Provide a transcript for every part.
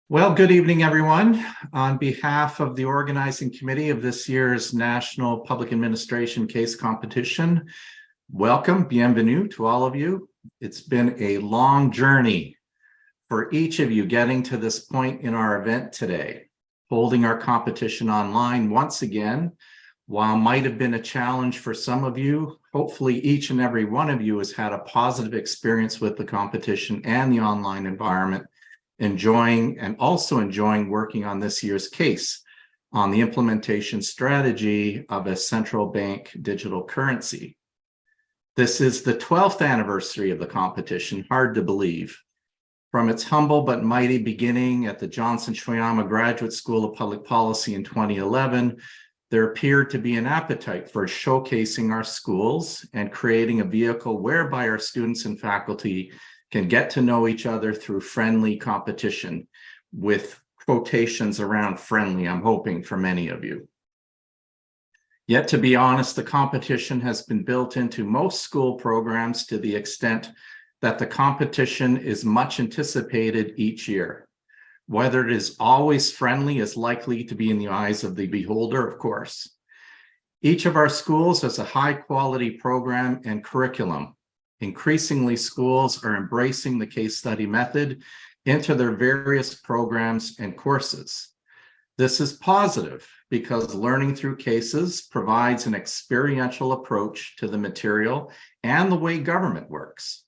Well, good evening, everyone. On behalf of the organizing committee of this year's National Public Administration Case Competition, welcome, bienvenue to all of you. It's been a long journey for each of you getting to this point in our event today. Holding our competition online once again, while might have been a challenge for some of you, hopefully each and every one of you has had a positive experience with the competition and the online environment, enjoying working on this year's case on the implementation strategy of a central bank digital currency. This is the 12th anniversary of the competition, hard to believe. From its humble but mighty beginning at the Johnson Shoyama Graduate School of Public Policy in 2011, there appeared to be an appetite for showcasing our schools and creating a vehicle whereby our students and faculty can get to know each other through friendly competition, with quotations around friendly, I'm hoping, for many of you. Yet, to be honest, the competition has been built into most school programs to the extent that the competition is much anticipated each year. Whether it is always friendly is likely to be in the eyes of the beholder, of course. Each of our schools has a high-quality program and curriculum. Increasingly, schools are embracing the case study method into their various programs and courses. This is positive because learning through cases provides an experiential approach to the material and the way government works.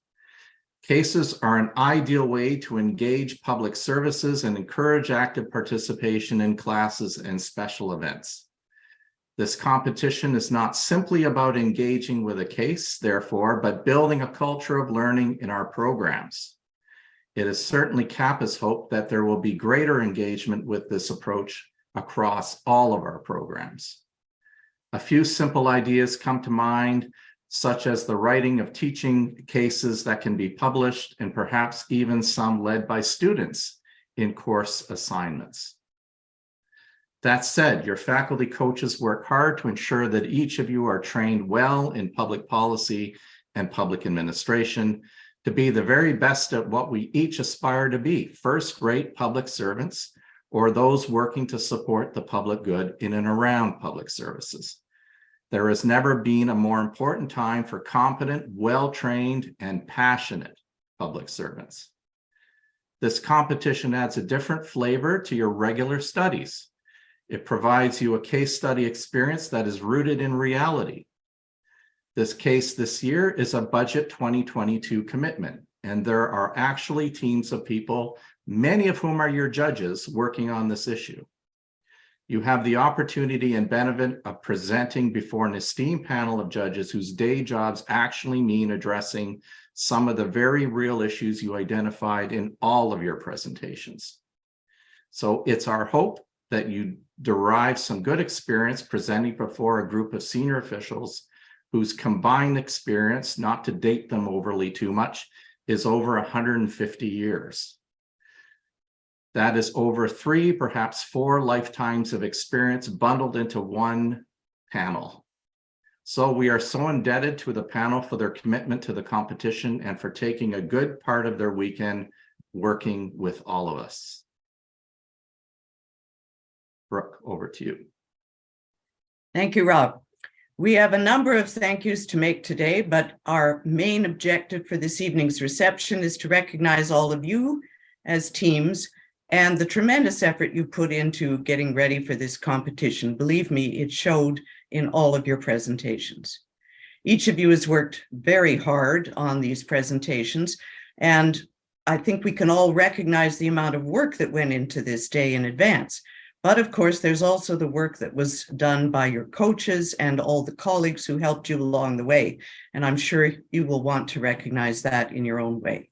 Cases are an ideal way to engage public services and encourage active participation in classes and special events. This competition is not simply about engaging with a case, therefore, but building a culture of learning in our programs. It is certainly CAPPA's hope that there will be greater engagement with this approach across all of our programs. A few simple ideas come to mind, such as the writing of teaching cases that can be published, and perhaps even some led by students in course assignments. That said, your faculty coaches work hard to ensure that each of you are trained well in public policy and public administration to be the very best at what we each aspire to be, first-rate public servants, or those working to support the public good in and around public services. There has never been a more important time for competent, well-trained, and passionate public servants. This competition adds a different flavor to your regular studies. It provides you a case study experience that is rooted in reality. This case this year is a Budget 2022 commitment, and there are actually teams of people, many of whom are your judges, working on this issue. You have the opportunity and benefit of presenting before an esteemed panel of judges whose day jobs actually mean addressing some of the very real issues you identified in all of your presentations. So it's our hope that you derive some good experience presenting before a group of senior officials whose combined experience, not to date them overly too much, is over 150 years. That is over 3, perhaps 4 lifetimes of experience bundled into one panel. So we are so indebted to the panel for their commitment to the competition and for taking a good part of their weekend working with all of us. Brooke, over to you. Thank you, Rob. We have a number of thank yous to make today, but our main objective for this evening's reception is to recognize all of you as teams and the tremendous effort you put into getting ready for this competition. Believe me, it showed in all of your presentations. Each of you has worked very hard on these presentations, and I think we can all recognize the amount of work that went into this day in advance. But of course, there's also the work that was done by your coaches and all the colleagues who helped you along the way. And I'm sure you will want to recognize that in your own way.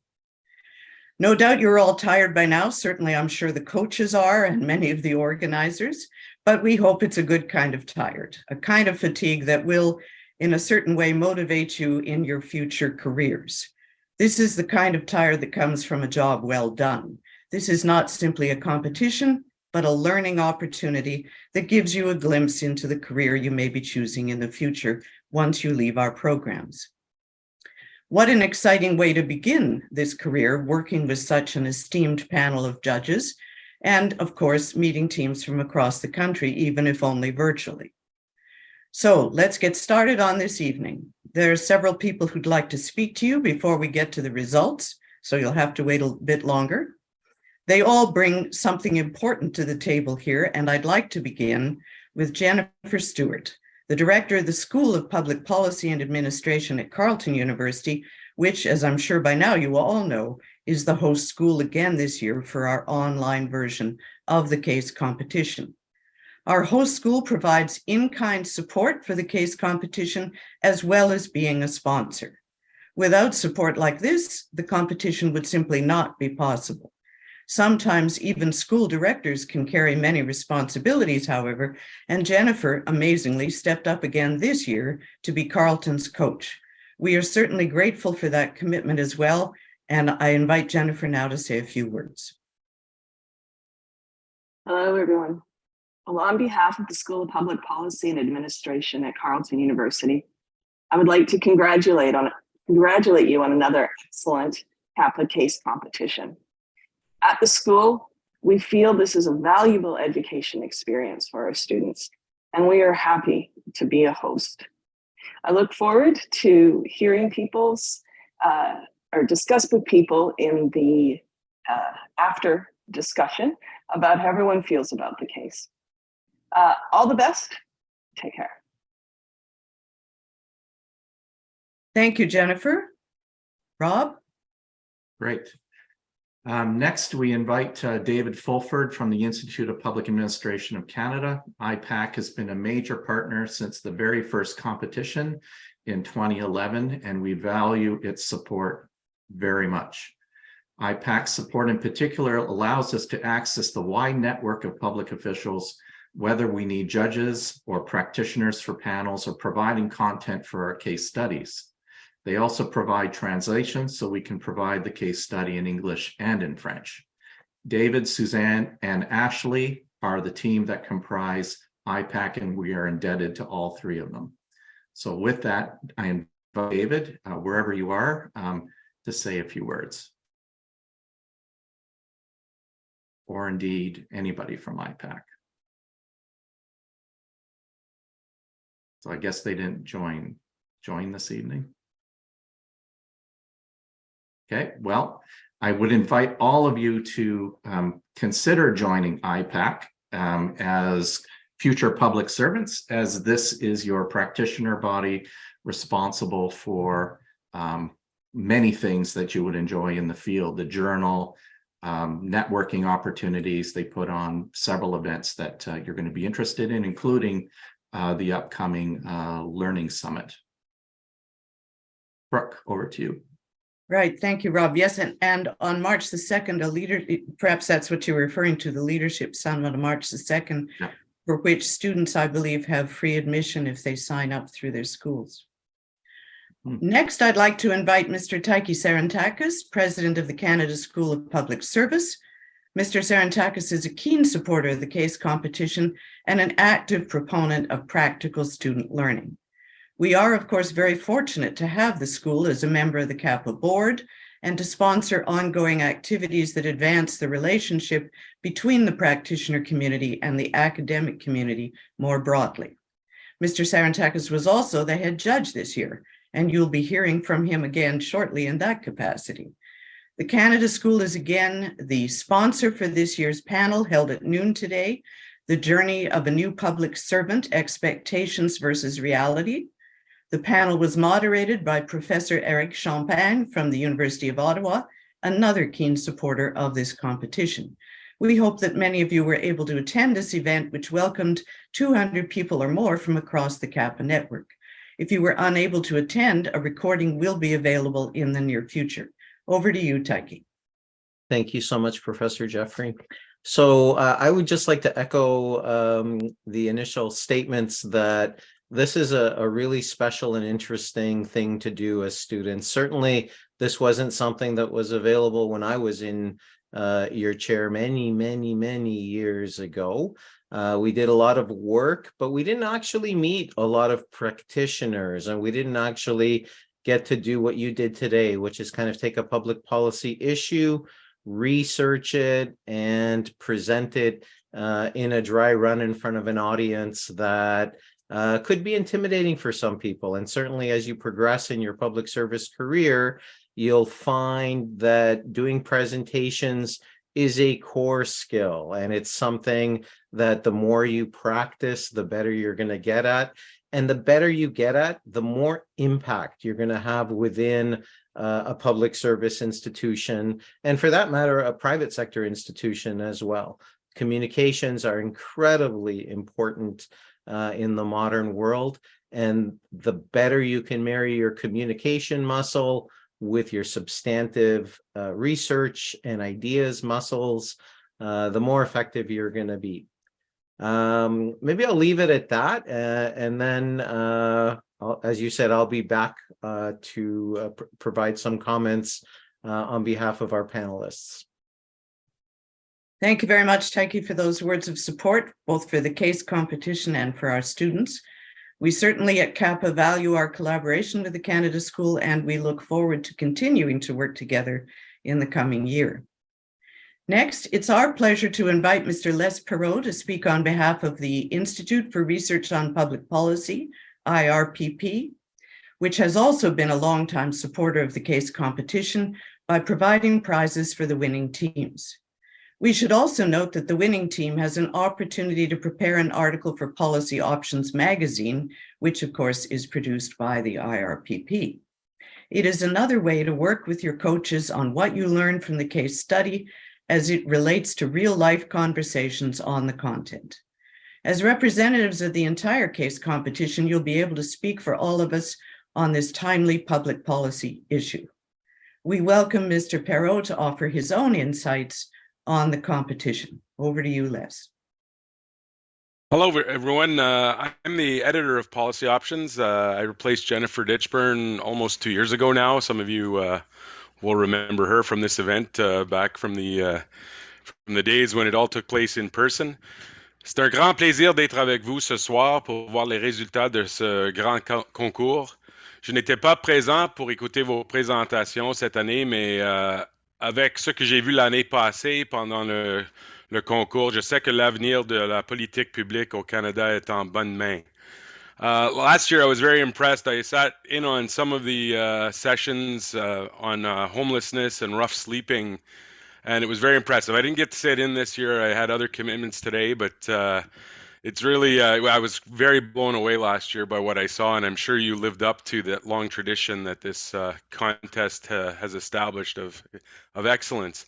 No doubt you're all tired by now. Certainly, I'm sure the coaches are and many of the organizers, but we hope it's a good kind of tired, a kind of fatigue that will, in a certain way, motivate you in your future careers. This is the kind of tired that comes from a job well done. This is not simply a competition, but a learning opportunity that gives you a glimpse into the career you may be choosing in the future once you leave our programs. What an exciting way to begin this career, working with such an esteemed panel of judges and of course, meeting teams from across the country, even if only virtually. So let's get started on this evening. There are several people who'd like to speak to you before we get to the results, so you'll have to wait a bit longer. They all bring something important to the table here, and I'd like to begin with Jennifer Stewart, the director of the School of Public Policy and Administration at Carleton University, which, as I'm sure by now you all know, is the host school again this year for our online version of the CASE competition. Our host school provides in-kind support for the CASE competition, as well as being a sponsor. Without support like this, the competition would simply not be possible. Sometimes even school directors can carry many responsibilities, however, and Jennifer amazingly stepped up again this year to be Carleton's coach. We are certainly grateful for that commitment as well, and I invite Jennifer now to say a few words. Hello, everyone. Well, on behalf of the School of Public Policy and Administration at Carleton University, I would like to congratulate you on another excellent CAPPA CASE competition. At the school, we feel this is a valuable education experience for our students, and we are happy to be a host. I look forward to hearing or discuss with people in the after discussion about how everyone feels about the case. All the best. Take care. Thank you, Jennifer. Rob? Great. Next, we invite David Fulford from the Institute of Public Administration of Canada. IPAC has been a major partner since the very first competition in 2011, and we value its support very much. IPAC's support in particular allows us to access the wide network of public officials, whether we need judges or practitioners for panels or providing content for our case studies. They also provide translations so we can provide the case study in English and in French. David, Suzanne, and Ashley are the team that comprise IPAC, and we are indebted to all three of them. So with that, I invite David, wherever you are, to say a few words. Or indeed, anybody from IPAC. So I guess they didn't join this evening. Okay, well, I would invite all of you to consider joining IPAC as future public servants, as this is your practitioner body responsible for many things that you would enjoy in the field, the journal, networking opportunities. They put on several events that you're going to be interested in, including the upcoming Learning Summit. Brooke, over to you. Right, thank you, Rob. Yes, and on March the 2nd, perhaps that's what you were referring to, the Leadership Summit on March the 2nd, yeah, for which students, I believe, have free admission if they sign up through their schools. Next, I'd like to invite Mr. Taiki Sarantakis, President of the Canada School of Public Service. Mr. Sarantakis is a keen supporter of the CASE competition and an active proponent of practical student learning. We are, of course, very fortunate to have the school as a member of the CAPPA board and to sponsor ongoing activities that advance the relationship between the practitioner community and the academic community more broadly. Mr. Sarantakis was also the head judge this year, and you'll be hearing from him again shortly in that capacity. The Canada School is again the sponsor for this year's panel held at noon today, The Journey of a New Public Servant, Expectations versus Reality. The panel was moderated by Professor Eric Champagne from the University of Ottawa, another keen supporter of this competition. We hope that many of you were able to attend this event, which welcomed 200 people or more from across the CAPPA network. If you were unable to attend, a recording will be available in the near future. Over to you, Taiki. Thank you so much, Professor Jeffrey. So I would just like to echo the initial statements that this is a really special and interesting thing to do as students. Certainly, this wasn't something that was available when I was in your chair many years ago. We did a lot of work, but we didn't actually meet a lot of practitioners, and we didn't actually get to do what you did today, which is kind of take a public policy issue, research it, and present it in a dry run in front of an audience that could be intimidating for some people. And certainly as you progress in your public service career, you'll find that doing presentations is a core skill, and it's something that the more you practice, the better you're going to get at. And the better you get at, the more impact you're going to have within a public service institution, and for that matter, a private sector institution as well. Communications are incredibly important in the modern world, and the better you can marry your communication muscle with your substantive research and ideas muscles, the more effective you're going to be. Maybe I'll leave it at that, and then as you said, I'll be back to provide some comments on behalf of our panelists. Thank you very much, Taiki, for those words of support, both for the case competition and for our students. We certainly at CAPPA value our collaboration with the Canada School, and we look forward to continuing to work together in the coming year. Next, it's our pleasure to invite Mr. Les Perreault to speak on behalf of the Institute for Research on Public Policy, IRPP, which has also been a longtime supporter of the case competition by providing prizes for the winning teams. We should also note that the winning team has an opportunity to prepare an article for Policy Options magazine, which of course is produced by the IRPP. It is another way to work with your coaches on what you learn from the case study as it relates to real-life conversations on the content. As representatives of the entire case competition, you'll be able to speak for all of us on this timely public policy issue. We welcome Mr. Perreault to offer his own insights on the competition. Over to you, Les. Hello, everyone. I'm the editor of Policy Options. I replaced Jennifer Ditchburn almost 2 years ago now. Some of you will remember her from this event back from the days when it all took place in person. C'est un grand plaisir d'être avec vous ce soir pour voir les résultats de ce grand concours. Je n'étais pas présent pour écouter vos présentations cette année, mais avec ce que j'ai vu l'année passée pendant le concours, je sais que l'avenir de la politique publique au Canada est en bonne main. Last year, I was very impressed. I sat in on some of the sessions on homelessness and rough sleeping, and it was very impressive. I didn't get to sit in this year. I had other commitments today, but it's really, I was very blown away last year by what I saw, and I'm sure you lived up to that long tradition that this contest has established of excellence.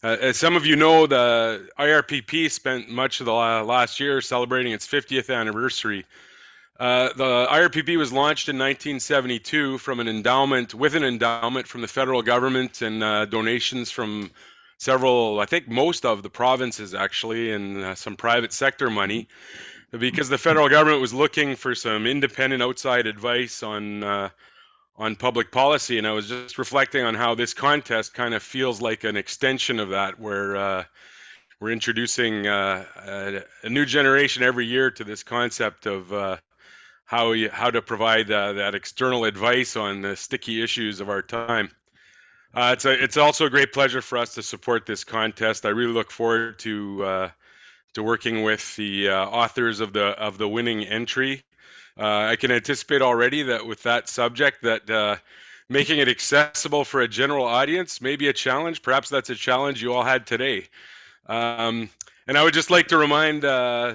As some of you know, the IRPP spent much of the last year celebrating its 50th anniversary. The IRPP was launched in 1972 from an endowment, with an endowment from the federal government and donations from several, I think most of the provinces actually, and some private sector money, because the federal government was looking for some independent outside advice on public policy. And I was just reflecting on how this contest kind of feels like an extension of that, where we're introducing a new generation every year to this concept of how to provide that external advice on the sticky issues of our time. It's also a great pleasure for us to support this contest. I really look forward to working with the authors of the winning entry. I can anticipate already that with that subject, that making it accessible for a general audience may be a challenge. Perhaps that's a challenge you all had today. And I would just like to remind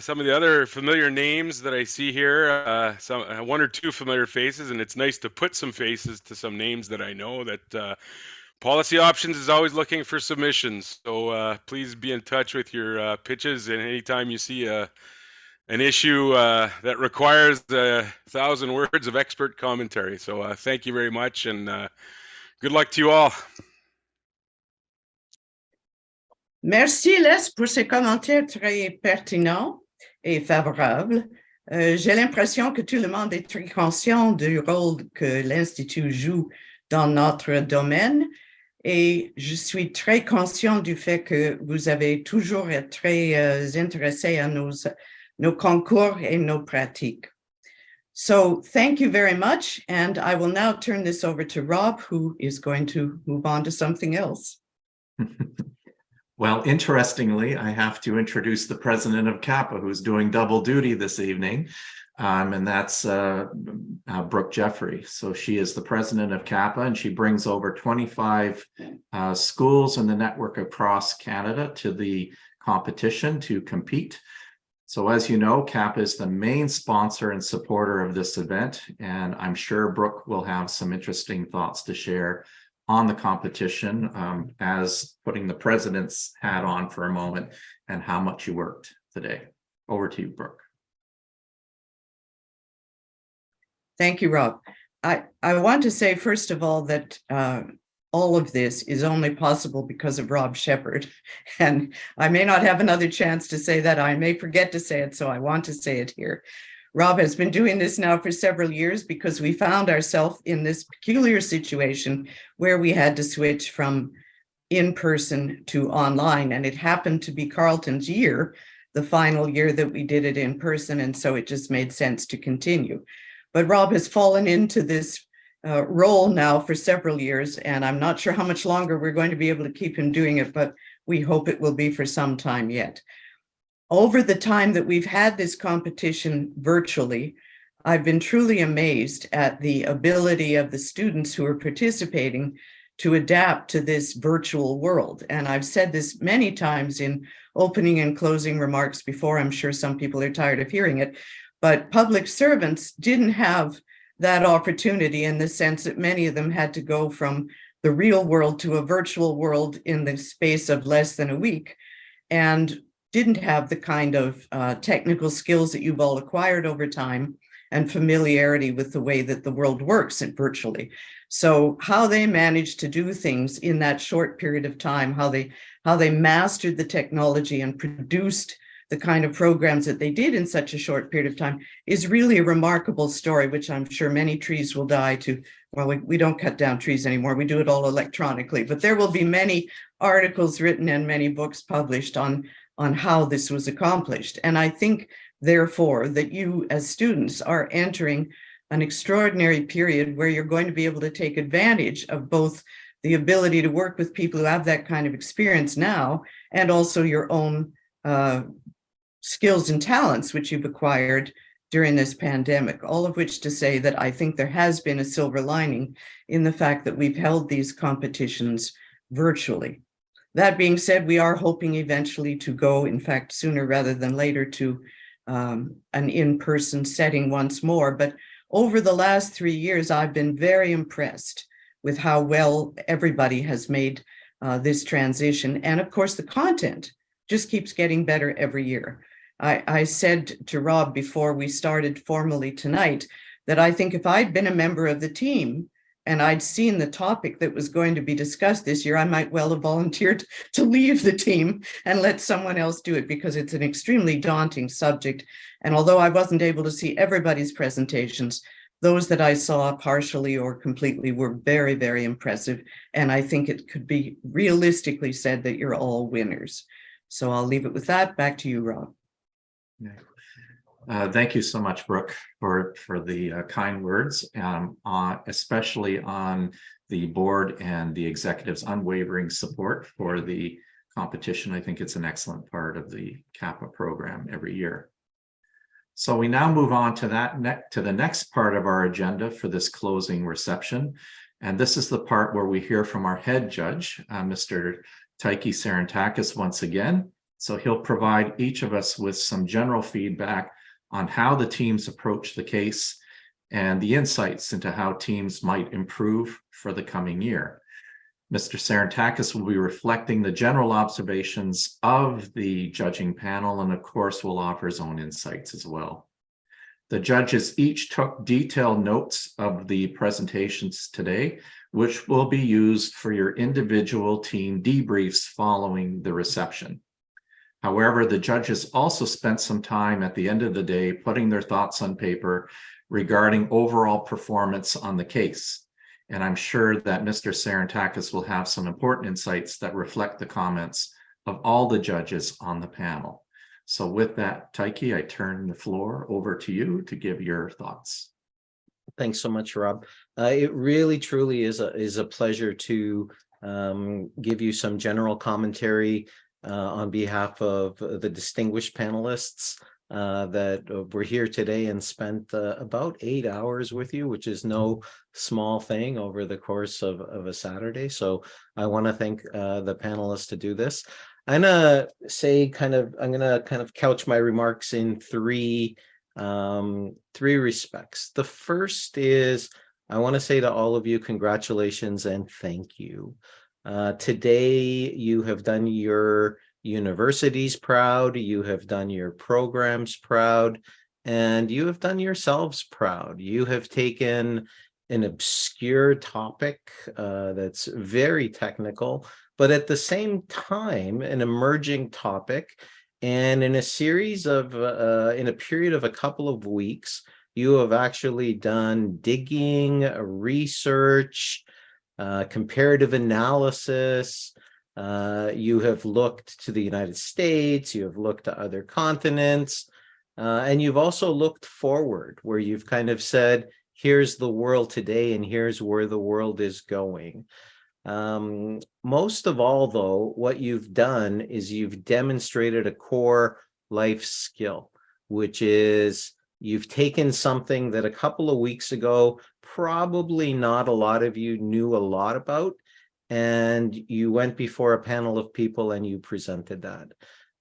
some of the other familiar names that I see here, one or two familiar faces, and it's nice to put some faces to some names that I know. That Policy Options is always looking for submissions, so please be in touch with your pitches, and anytime you see an issue that requires 1,000 words of expert commentary. So thank you very much, and good luck to you all. Merci, Les, pour ces commentaires très pertinents et favorables. J'ai l'impression que tout le monde est très conscient du rôle que l'Institut joue dans notre domaine, et je suis très conscient du fait que vous avez toujours été très intéressés à nos concours et nos pratiques. So thank you very much, and I will now turn this over to Rob, who is going to move on to something else. Well, interestingly, I have to introduce the president of CAPPA, who's doing double duty this evening, and that's Brooke Jeffrey. So she is the president of CAPPA, and she brings over 25 schools in the network across Canada to the competition to compete. So as you know, CAPPA is the main sponsor and supporter of this event, and I'm sure Brooke will have some interesting thoughts to share on the competition, as putting the president's hat on for a moment, and how much you worked today. Over to you, Brooke. Thank you, Rob. I want to say, first of all, that all of this is only possible because of Rob Shepherd. And I may not have another chance to say that. I may forget to say it, so I want to say it here. Rob has been doing this now for several years because we found ourselves in this peculiar situation where we had to switch from in-person to online. And it happened to be Carleton's year, the final year that we did it in person. And so it just made sense to continue. But Rob has fallen into this role now for several years, and I'm not sure how much longer we're going to be able to keep him doing it, but we hope it will be for some time yet. Over the time that we've had this competition virtually, I've been truly amazed at the ability of the students who are participating to adapt to this virtual world. And I've said this many times in opening and closing remarks before. I'm sure some people are tired of hearing it, but public servants didn't have that opportunity, in the sense that many of them had to go from the real world to a virtual world in the space of less than a week, and didn't have the kind of technical skills that you've all acquired over time and familiarity with the way that the world works virtually. So how they managed to do things in that short period of time, how they mastered the technology and produced the kind of programs that they did in such a short period of time, is really a remarkable story, which I'm sure many trees will die to. Well, we don't cut down trees anymore. We do it all electronically, but there will be many articles written and many books published on how this was accomplished. And I think, therefore, that you as students are entering an extraordinary period where you're going to be able to take advantage of both the ability to work with people who have that kind of experience now, and also your own skills and talents which you've acquired during this pandemic. All of which to say that I think there has been a silver lining in the fact that we've held these competitions virtually. That being said, we are hoping eventually to go, in fact, sooner rather than later, to an in-person setting once more. But over the last 3 years, I've been very impressed with how well everybody has made this transition. And of course, the content just keeps getting better every year. I said to Rob before we started formally tonight that I think if I'd been a member of the team and I'd seen the topic that was going to be discussed this year, I might well have volunteered to leave the team and let someone else do it, because it's an extremely daunting subject. And although I wasn't able to see everybody's presentations, those that I saw partially or completely were very, very impressive. And I think it could be realistically said that you're all winners. So I'll leave it with that. Back to you, Rob. Thank you so much, Brooke, for the kind words, especially on the board and the executive's unwavering support for the competition. I think it's an excellent part of the CAPPA program every year. So we now move on to the next part of our agenda for this closing reception. And this is the part where we hear from our head judge, Mr. Taiki Sarantakis, once again. So he'll provide each of us with some general feedback on how the teams approach the case and the insights into how teams might improve for the coming year. Mr. Sarantakis will be reflecting the general observations of the judging panel, and of course will offer his own insights as well. The judges each took detailed notes of the presentations today, which will be used for your individual team debriefs following the reception. However, the judges also spent some time at the end of the day putting their thoughts on paper regarding overall performance on the case. And I'm sure that Mr. Sarantakis will have some important insights that reflect the comments of all the judges on the panel. So with that, Taiki, I turn the floor over to you to give your thoughts. Thanks so much, Rob. It really, truly is a pleasure to give you some general commentary on behalf of the distinguished panelists that were here today and spent about 8 hours with you, which is no small thing over the course of a Saturday. So I want to thank the panelists to do this. I'm gonna couch my remarks in three respects. The first is I want to say to all of you, congratulations and thank you. Today, you have done your universities proud, you have done your programs proud, and you have done yourselves proud. You have taken an obscure topic that's very technical, but at the same time, an emerging topic. And in a series of, in a period of a couple of weeks, you have actually done digging, research, comparative analysis. You have looked to the United States, you have looked to other continents, and you've also looked forward, where you've kind of said, here's the world today and here's where the world is going. Most of all, though, what you've done is you've demonstrated a core life skill, which is you've taken something that a couple of weeks ago, probably not a lot of you knew a lot about, and you went before a panel of people and you presented that.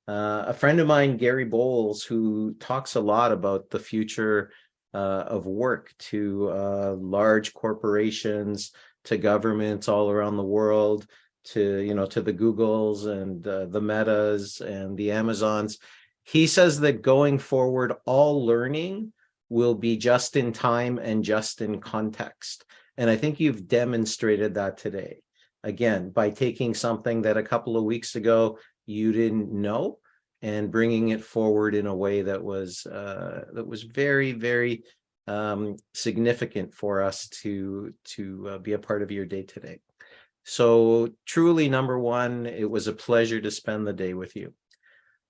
A friend of mine, Gary Bowles, who talks a lot about the future of work to large corporations, to governments all around the world, to to the Googles and the Metas and the Amazons. He says that going forward, all learning will be just in time and just in context. And I think you've demonstrated that today. Again, by taking something that a couple of weeks ago you didn't know and bringing it forward in a way that was very, very significant for us to be a part of your day today. So truly, number one, it was a pleasure to spend the day with you.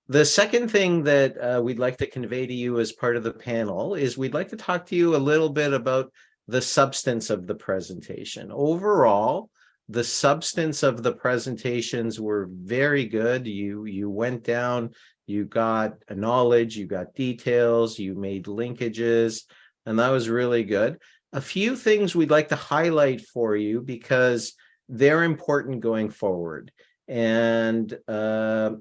The second thing that we'd like to convey to you as part of the panel is we'd like to talk to you a little bit about the substance of the presentation. Overall, the substance of the presentations were very good. You went down, you got knowledge, you got details, you made linkages, and that was really good. A few things we'd like to highlight for you because they're important going forward. And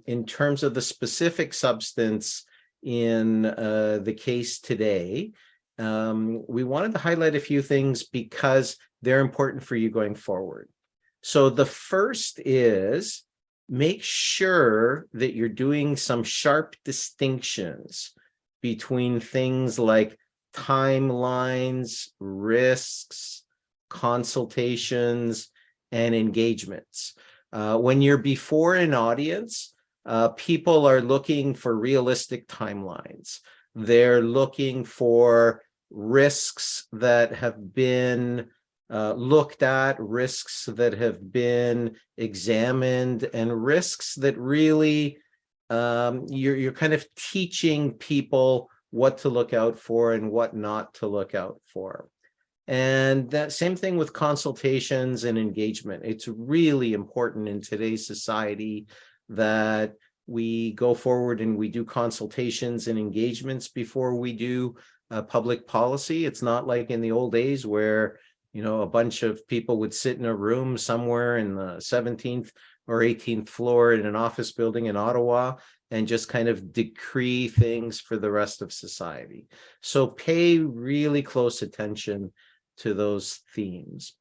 in terms of the specific substance in the case today, we wanted to highlight a few things because they're important for you going forward. So the first is make sure that you're doing some sharp distinctions between things like timelines, risks, consultations, and engagements. When you're before an audience, people are looking for realistic timelines. They're looking for risks that have been looked at, risks that have been examined, and risks that really you're kind of teaching people what to look out for and what not to look out for. And that same thing with consultations and engagement. It's really important in today's society that we go forward and we do consultations and engagements before we do public policy. It's not like in the old days where, a bunch of people would sit in a room somewhere in the 17th or 18th floor in an office building in Ottawa and just kind of decree things for the rest of society. So pay really close attention to those themes.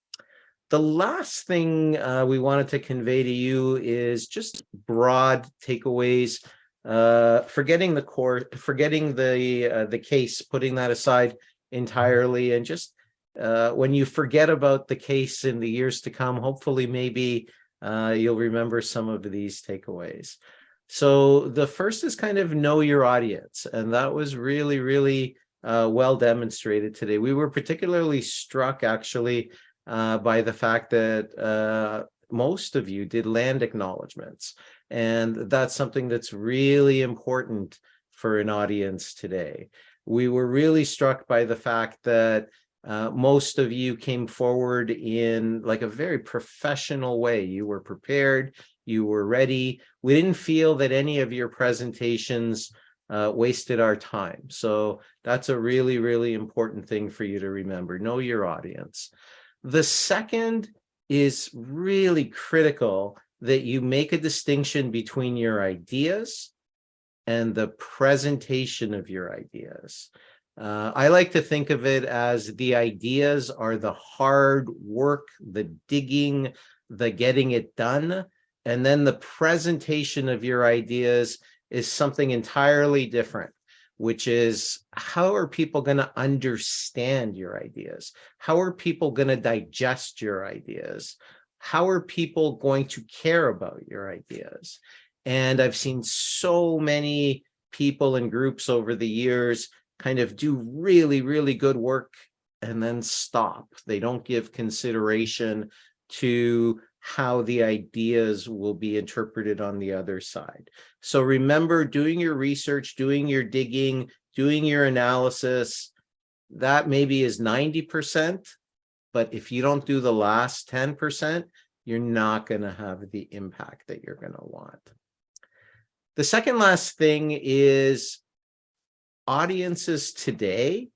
The last thing we wanted to convey to you is just broad takeaways, forgetting the core, forgetting the case, putting that aside entirely, and just when you forget about the case in the years to come, hopefully maybe you'll remember some of these takeaways. So the first is kind of know your audience, and that was really, really well demonstrated today. We were particularly struck actually by the fact that most of you did land acknowledgements, and that's something that's really important for an audience today. We were really struck by the fact that Most of you came forward in like a very professional way. You were prepared, you were ready. We didn't feel that any of your presentations wasted our time. So that's a really, really important thing for you to remember. Know your audience. The second is really critical, that you make a distinction between your ideas and the presentation of your ideas. I like to think of it as the ideas are the hard work, the digging, the getting it done. And then the presentation of your ideas is something entirely different, which is, how are people going to understand your ideas? How are people going to digest your ideas? How are people going to care about your ideas? And I've seen so many people and groups over the years kind of do really, really good work and then stop. They don't give consideration to how the ideas will be interpreted on the other side. So remember, doing your research, doing your digging, doing your analysis, that maybe is 90%, but if you don't do the last 10%, you're not going to have the impact that you're going to want. The second last thing is, audiences today,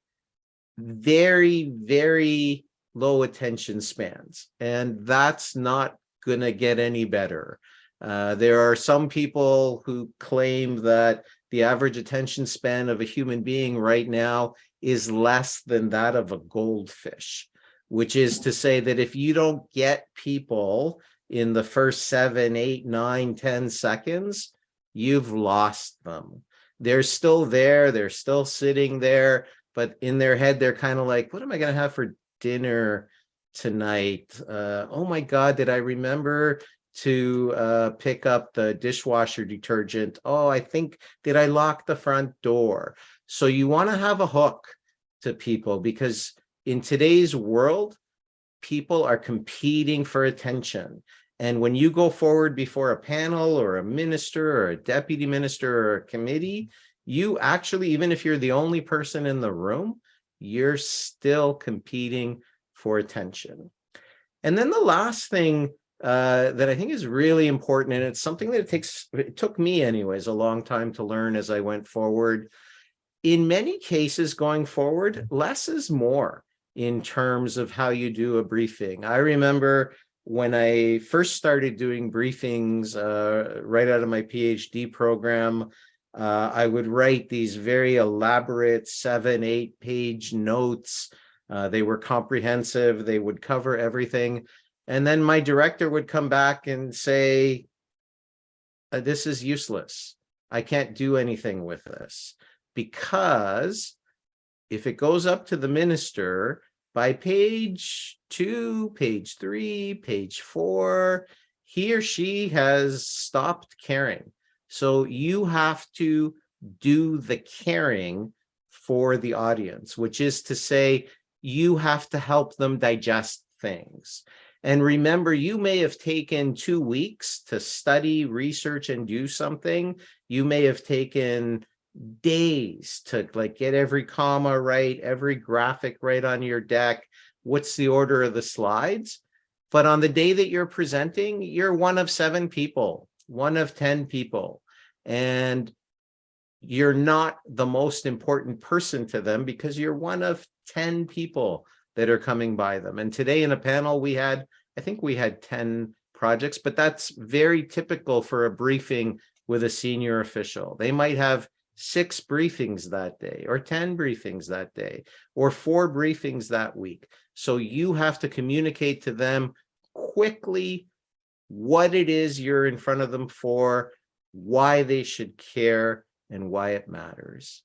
very, very low attention spans, and that's not going to get any better. There are some people who claim that the average attention span of a human being right now is less than that of a goldfish, which is to say that if you don't get people in the first 7, 8, 9, 10 seconds, you've lost them. They're still there, they're still sitting there, but in their head, they're kind of like, what am I going to have for dinner tonight? Oh my God, did I remember to pick up the dishwasher detergent? Oh, I think, did I lock the front door? So you want to have a hook to people, because in today's world, people are competing for attention. And when you go forward before a panel or a minister or a deputy minister or a committee, you actually, even if you're the only person in the room, you're still competing for attention. And then the last thing that I think is really important, and it's something that it took me anyways, a long time to learn as I went forward. In many cases going forward, less is more in terms of how you do a briefing. I remember when I first started doing briefings right out of my PhD program, I would write these very elaborate 7, 8 page notes. They were comprehensive. They would cover everything. And then my director would come back and say, this is useless. I can't do anything with this, because if it goes up to the minister, by page 2, page 3, page 4, he or she has stopped caring. So you have to do the caring for the audience, which is to say, you have to help them digest things. And remember, you may have taken 2 weeks to study, research, and do something. You may have taken days to like get every comma right, every graphic right on your deck. What's the order of the slides? But on the day that you're presenting, you're one of 7 people, one of 10 people, and you're not the most important person to them because you're one of 10 people that are coming by them. And today in a panel, I think we had 10 projects, but that's very typical for a briefing with a senior official. They might have 6 briefings that day, or 10 briefings that day, or 4 briefings that week. So you have to communicate to them quickly what it is you're in front of them for, why they should care, and why it matters.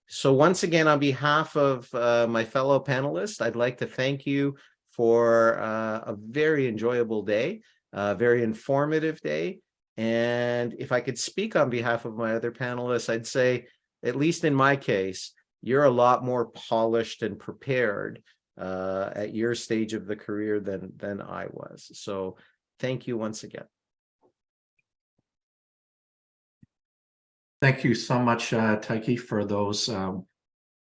So once again, on behalf of my fellow panelists, I'd like to thank you for a very enjoyable day, a very informative day. And if I could speak on behalf of my other panelists, I'd say, at least in my case, you're a lot more polished and prepared at your stage of the career than I was. So thank you once again. Thank you so much, Taiki, for those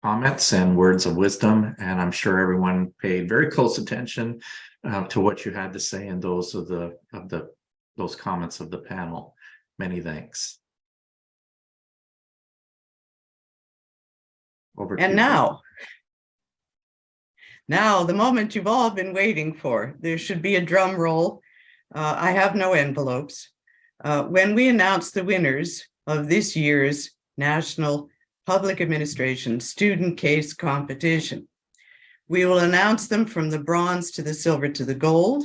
comments and words of wisdom, and I'm sure everyone paid very close attention to what you had to say in those comments of the panel. Many thanks. Over to And you. now, the moment you've all been waiting for. There should be a drum roll. I have no envelopes. When we announce the winners of this year's National Public Administration Student Case Competition, we will announce them from the bronze to the silver to the gold.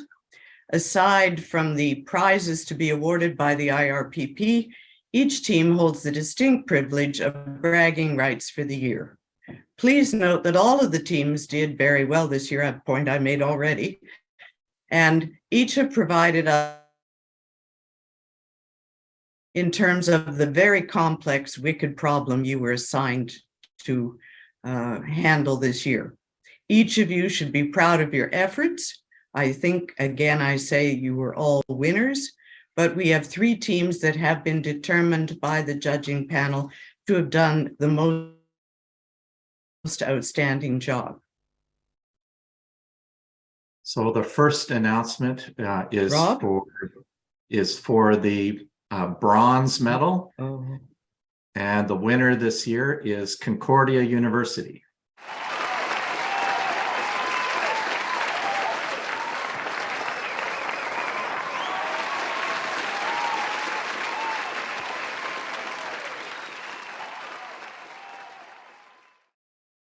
Aside from the prizes to be awarded by the IRPP, each team holds the distinct privilege of bragging rights for the year. Please note that all of the teams did very well this year, a point I made already, and each have provided us in terms of the very complex, wicked problem you were assigned to handle this year. Each of you should be proud of your efforts. I think, again, I say you were all winners, but we have 3 teams that have been determined by the judging panel to have done the most outstanding job. So the first announcement is Rob? for the bronze medal, Oh. and the winner this year is Concordia University.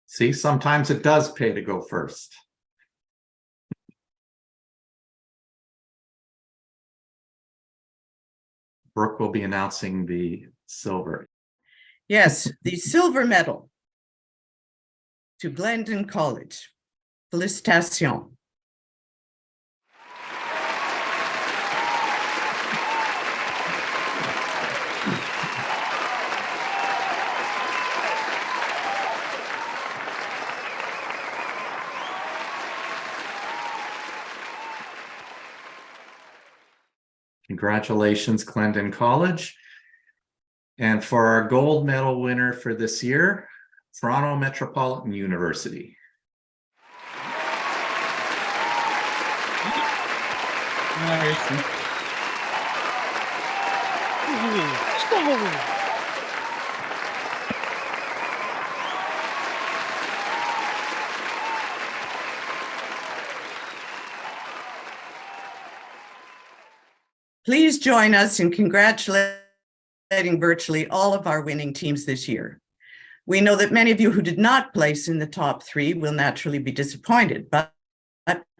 See, sometimes it does pay to go first. Brooke will be announcing the silver. Yes, the silver medal to Glendon College. Félicitations. Congratulations, Glendon College. And for our gold medal winner for this year, Toronto Metropolitan University. Please join us in congratulating virtually all of our winning teams this year. We know that many of you who did not place in the top 3 will naturally be disappointed, but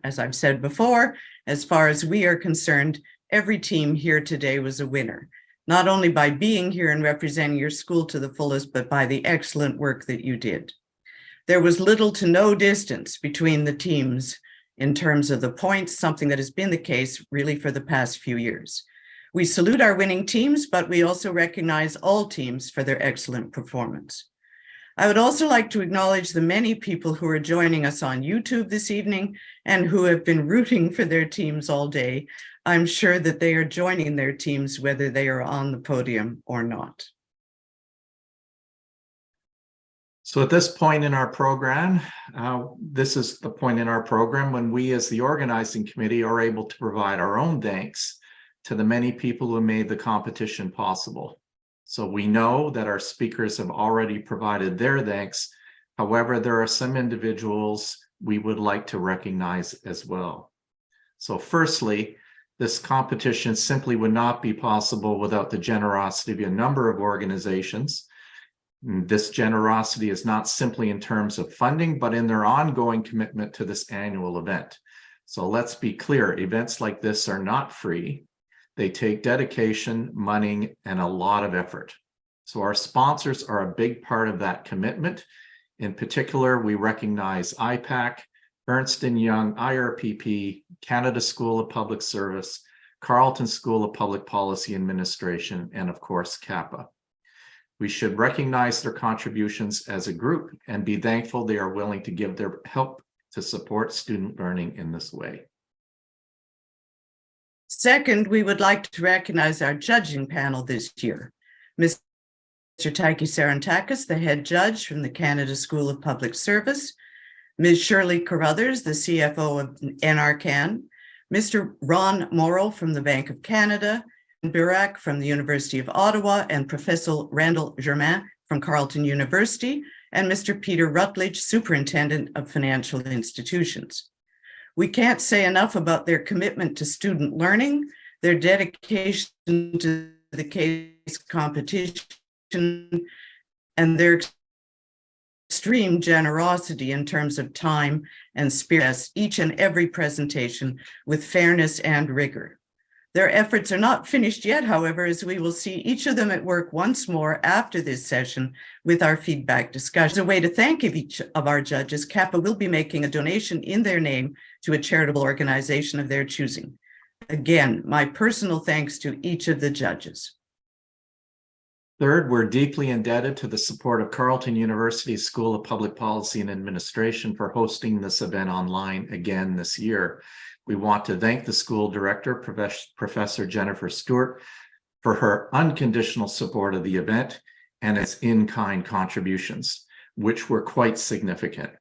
as I've said before, as far as we are concerned, every team here today was a winner, not only by being here and representing your school to the fullest, but by the excellent work that you did. There was little to no distance between the teams in terms of the points, something that has been the case really for the past few years. We salute our winning teams, but we also recognize all teams for their excellent performance. I would also like to acknowledge the many people who are joining us on YouTube this evening and who have been rooting for their teams all day. I'm sure that they are joining their teams whether they are on the podium or not. So at this point in our program, this is the point in our program when we as the organizing committee are able to provide our own thanks to the many people who made the competition possible. So we know that our speakers have already provided their thanks. However, there are some individuals we would like to recognize as well. So firstly, this competition simply would not be possible without the generosity of a number of organizations. This generosity is not simply in terms of funding, but in their ongoing commitment to this annual event. So let's be clear, events like this are not free. They take dedication, money, and a lot of effort. So our sponsors are a big part of that commitment. In particular, we recognize IPAC, Ernst & Young, IRPP, Canada School of Public Service, Carleton School of Public Policy Administration, and of course, CAPPA. We should recognize their contributions as a group and be thankful they are willing to give their help to support student learning in this way. Second, we would like to recognize our judging panel this year. Ms. Taiki Sarantakis, the head judge from the Canada School of Public Service, Ms. Shirley Carruthers, the CFO of NRCan, Mr. Ron Morrow from the Bank of Canada, Burak from the University of Ottawa, and Professor Randall Germain from Carleton University, and Mr. Peter Rutledge, Superintendent of Financial Institutions. We can't say enough about their commitment to student learning, their dedication to the case competition, and their extreme generosity in terms of time and spirit, each and every presentation with fairness and rigor. Their efforts are not finished yet, however, as we will see each of them at work once more after this session with our feedback discussion. As a way to thank each of our judges, CAPPA will be making a donation in their name to a charitable organization of their choosing. Again, my personal thanks to each of the judges. Third, we're deeply indebted to the support of Carleton University School of Public Policy and Administration for hosting this event online again this year. We want to thank the school director, Professor Jennifer Stewart, for her unconditional support of the event and its in-kind contributions, which were quite significant.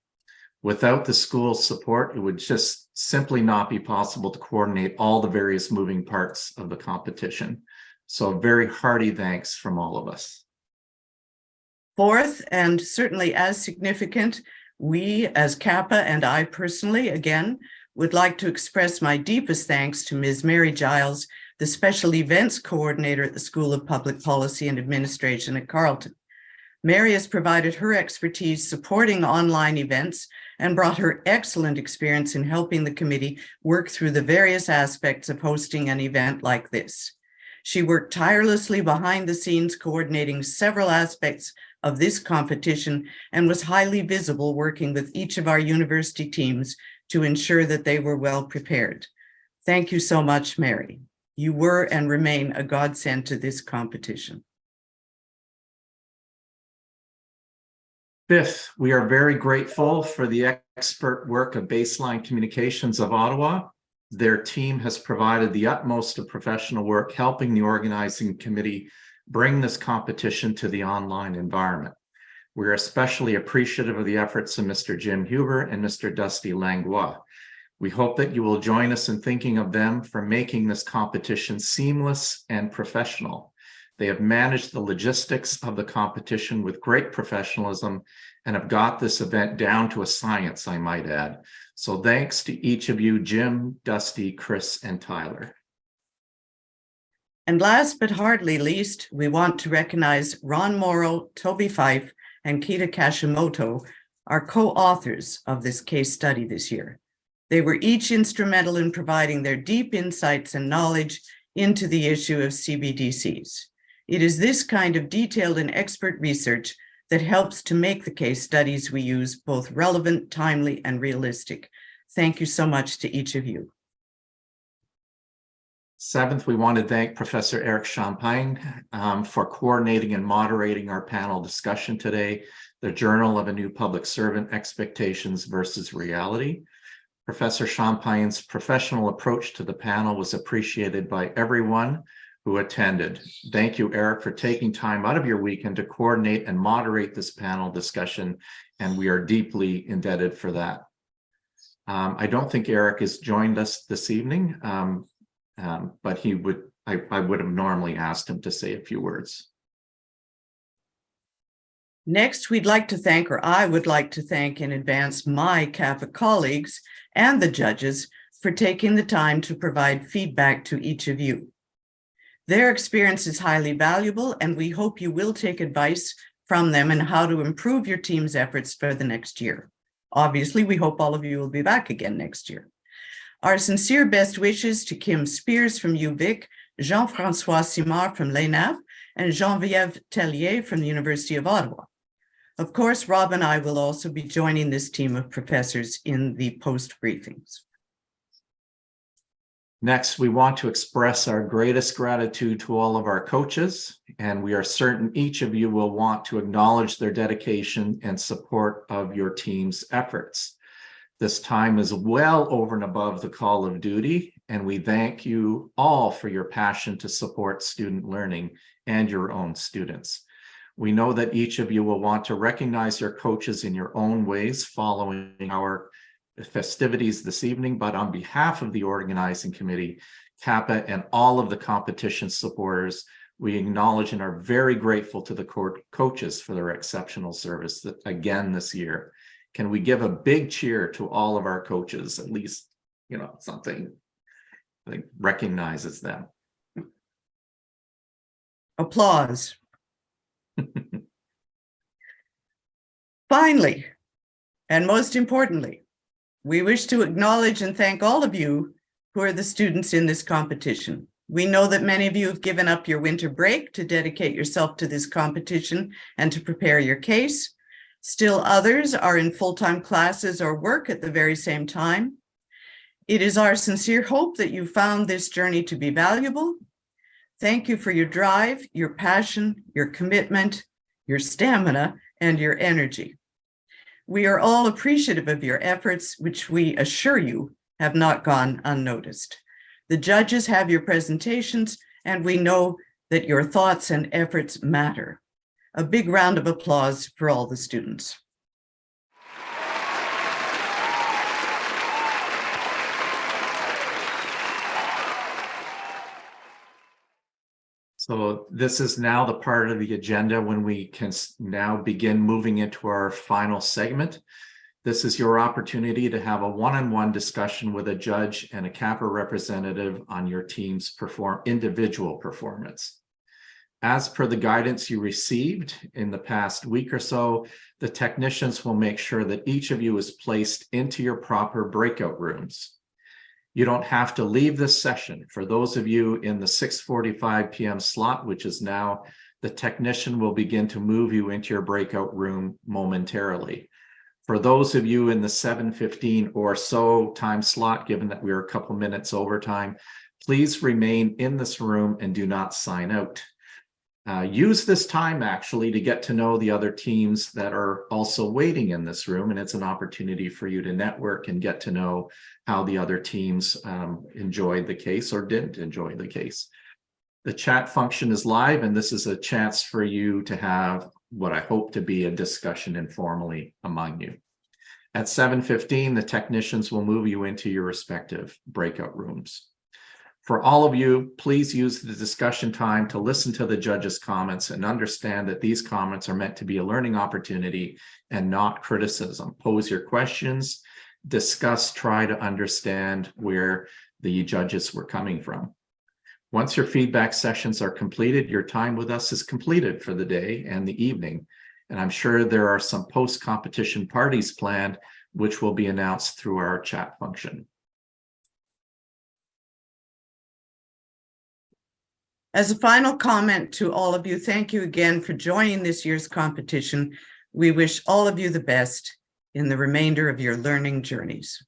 Without the school's support, it would just simply not be possible to coordinate all the various moving parts of the competition. So a very hearty thanks from all of us. Fourth, and certainly as significant, we as CAPPA and I personally, again, would like to express my deepest thanks to Ms. Mary Giles, the Special Events Coordinator at the School of Public Policy and Administration at Carleton. Mary has provided her expertise supporting online events and brought her excellent experience in helping the committee work through the various aspects of hosting an event like this. She worked tirelessly behind the scenes, coordinating several aspects of this competition and was highly visible working with each of our university teams to ensure that they were well prepared. Thank you so much, Mary. You were and remain a godsend to this competition. Fifth, we are very grateful for the expert work of Baseline Communications of Ottawa. Their team has provided the utmost of professional work helping the organizing committee bring this competition to the online environment. We're especially appreciative of the efforts of Mr. Jim Huber and Mr. Dusty Langlois. We hope that you will join us in thinking of them for making this competition seamless and professional. They have managed the logistics of the competition with great professionalism and have got this event down to a science, I might add. So thanks to each of you, Jim, Dusty, Chris, and Tyler. And last but hardly least, we want to recognize Ron Morrow, Toby Fife, and Kita Kashimoto, our co-authors of this case study this year. They were each instrumental in providing their deep insights and knowledge into the issue of CBDCs. It is this kind of detailed and expert research that helps to make the case studies we use both relevant, timely, and realistic. Thank you so much to each of you. Seventh, we want to thank Professor Eric Champagne for coordinating and moderating our panel discussion today, the Journal of a New Public Servant, Expectations versus Reality. Professor Champagne's professional approach to the panel was appreciated by everyone who attended. Thank you, Eric, for taking time out of your weekend to coordinate and moderate this panel discussion, and we are deeply indebted for that. I don't think Eric has joined us this evening, but I would have normally asked him to say a few words. Next, we'd like to thank, or I would like to thank in advance, my CAPPA colleagues and the judges for taking the time to provide feedback to each of you. Their experience is highly valuable, and we hope you will take advice from them on how to improve your team's efforts for the next year. Obviously, we hope all of you will be back again next year. Our sincere best wishes to Kim Spears from UVic, Jean-François Simard from l'ENAF, and Geneviève Tellier from the University of Ottawa. Of course, Rob and I will also be joining this team of professors in the post briefings. Next, we want to express our greatest gratitude to all of our coaches, and we are certain each of you will want to acknowledge their dedication and support of your team's efforts. This time is well over and above the call of duty, and we thank you all for your passion to support student learning and your own students. We know that each of you will want to recognize your coaches in your own ways following our festivities this evening, but on behalf of the organizing committee, CAPPA, and all of the competition supporters, we acknowledge and are very grateful to the coaches for their exceptional service again this year. Can we give a big cheer to all of our coaches, at least, something that recognizes them? Applause. Finally, and most importantly, we wish to acknowledge and thank all of you who are the students in this competition. We know that many of you have given up your winter break to dedicate yourself to this competition and to prepare your case. Still others are in full-time classes or work at the very same time. It is our sincere hope that you found this journey to be valuable. Thank you for your drive, your passion, your commitment, your stamina, and your energy. We are all appreciative of your efforts, which we assure you have not gone unnoticed. The judges have your presentations, and we know that your thoughts and efforts matter. A big round of applause for all the students. So this is now the part of the agenda when we can now begin moving into our final segment. This is your opportunity to have a one-on-one discussion with a judge and a CAPPA representative on your team's individual performance. As per the guidance you received in the past week or so, the technicians will make sure that each of you is placed into your proper breakout rooms. You don't have to leave this session. For those of you in the 6:45 p.m. slot, which is now, the technician will begin to move you into your breakout room momentarily. For those of you in the 7:15 or so time slot, given that we're a couple minutes over time, please remain in this room and do not sign out. Use this time actually to get to know the other teams that are also waiting in this room, and it's an opportunity for you to network and get to know how the other teams enjoyed the case or didn't enjoy the case. The chat function is live, and this is a chance for you to have what I hope to be a discussion informally among you. At 7:15, the technicians will move you into your respective breakout rooms. For all of you, please use the discussion time to listen to the judge's comments and understand that these comments are meant to be a learning opportunity and not criticism. Pose your questions, discuss, try to understand where the judges were coming from. Once your feedback sessions are completed, your time with us is completed for the day and the evening. And I'm sure there are some post-competition parties planned, which will be announced through our chat function. As a final comment to all of you, thank you again for joining this year's competition. We wish all of you the best in the remainder of your learning journeys.